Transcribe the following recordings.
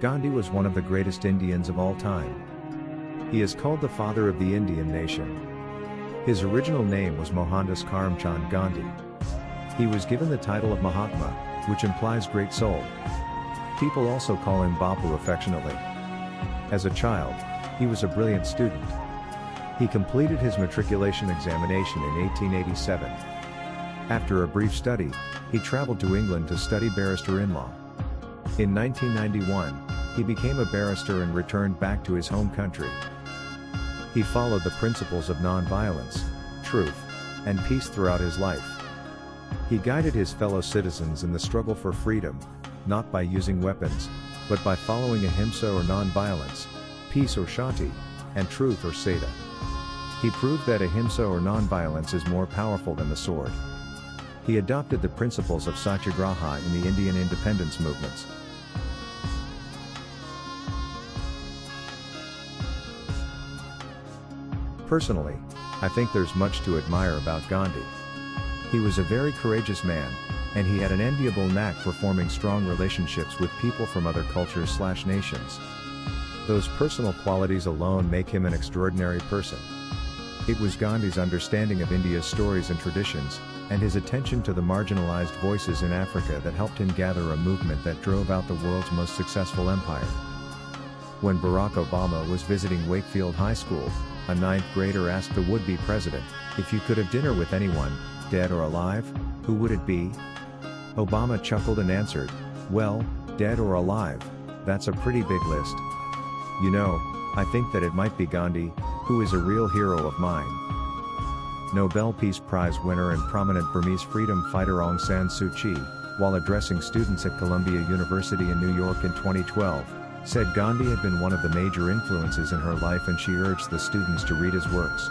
Gandhi was one of the greatest Indians of all time. He is called the father of the Indian nation. His original name was Mohandas Karamchand Gandhi. He was given the title of Mahatma, which implies great soul. People also call him Bapu affectionately. As a child, he was a brilliant student. He completed his matriculation examination in 1887. After a brief study, he traveled to England to study barrister-in-law. In 1991, he became a barrister and returned back to his home country. He followed the principles of non-violence, truth, and peace throughout his life. He guided his fellow citizens in the struggle for freedom, not by using weapons, but by following ahimsa or non-violence, peace or shanti, and truth or seda. He proved that ahimsa or non-violence is more powerful than the sword. He adopted the principles of satyagraha in the Indian independence movements. Personally, I think there's much to admire about Gandhi. He was a very courageous man, and he had an enviable knack for forming strong relationships with people from other cultures/nations. Those personal qualities alone make him an extraordinary person. It was Gandhi's understanding of India's stories and traditions, and his attention to the marginalized voices in Africa that helped him gather a movement that drove out the world's most successful empire. When Barack Obama was visiting Wakefield High School, a ninth grader asked the would-be president, if you could have dinner with anyone, dead or alive, who would it be? Obama chuckled and answered, well, dead or alive, that's a pretty big list. You know, I think that it might be Gandhi, who is a real hero of mine. Nobel Peace Prize winner and prominent Burmese freedom fighter Aung San Suu Kyi, while addressing students at Columbia University in New York in 2012, said Gandhi had been one of the major influences in her life, and she urged the students to read his works.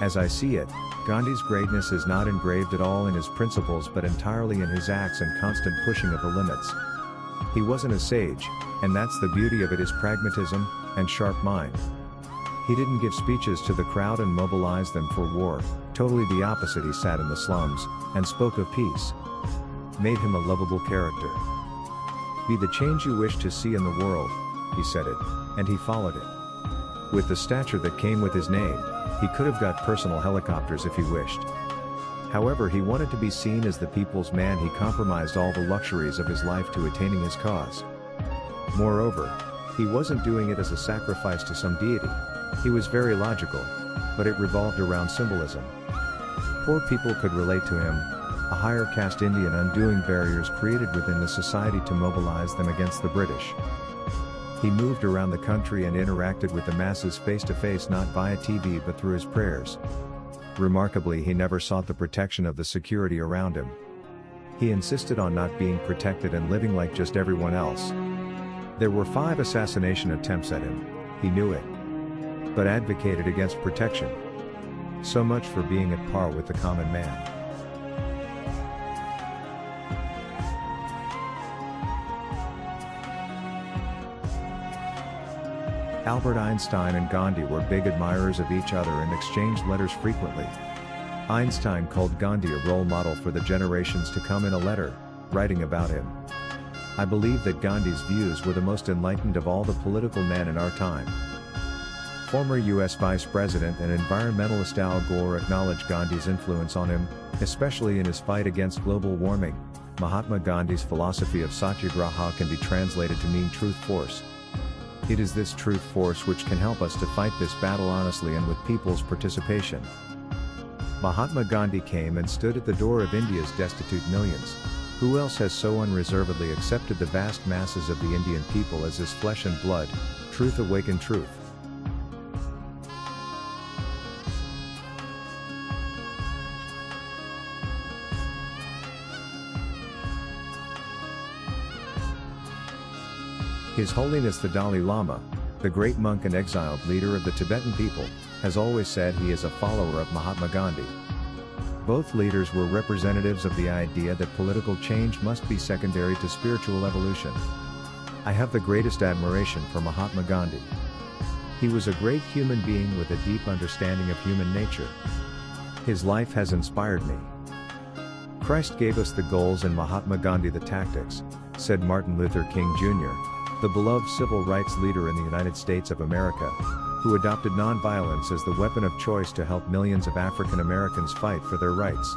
As I see it, Gandhi's greatness is not engraved at all in his principles but entirely in his acts and constant pushing of the limits. He wasn't a sage, and that's the beauty of it, his pragmatism and sharp mind. He didn't give speeches to the crowd and mobilize them for war, totally the opposite. He sat in the slums and spoke of peace. Made him a lovable character. Be the change you wish to see in the world, he said it, and he followed it. With the stature that came with his name, he could have got personal helicopters if he wished. However, he wanted to be seen as the people's man. He compromised all the luxuries of his life to attaining his cause. Moreover, he wasn't doing it as a sacrifice to some deity. He was very logical, but it revolved around symbolism. Poor people could relate to him, a higher caste Indian, undoing barriers created within the society to mobilize them against the British. He moved around the country and interacted with the masses face to face, not via TV but through his prayers. Remarkably, he never sought the protection of the security around him. He insisted on not being protected and living like just everyone else. There were 5 assassination attempts at him, he knew it, but advocated against protection. So much for being at par with the common man. Albert Einstein and Gandhi were big admirers of each other and exchanged letters frequently. Einstein called Gandhi a role model for the generations to come in a letter, writing about him. I believe that Gandhi's views were the most enlightened of all the political men in our time. Former US Vice President and environmentalist Al Gore acknowledged Gandhi's influence on him, especially in his fight against global warming. Mahatma Gandhi's philosophy of satyagraha can be translated to mean truth force. It is this truth force which can help us to fight this battle honestly and with people's participation. Mahatma Gandhi came and stood at the door of India's destitute millions. Who else has so unreservedly accepted the vast masses of the Indian people as his flesh and blood? Truth awakened truth. His Holiness the Dalai Lama, the great monk and exiled leader of the Tibetan people, has always said he is a follower of Mahatma Gandhi. Both leaders were representatives of the idea that political change must be secondary to spiritual evolution. I have the greatest admiration for Mahatma Gandhi. He was a great human being with a deep understanding of human nature. His life has inspired me. Christ gave us the goals and Mahatma Gandhi the tactics, said Martin Luther King Jr., the beloved civil rights leader in the United States of America, who adopted nonviolence as the weapon of choice to help millions of African Americans fight for their rights.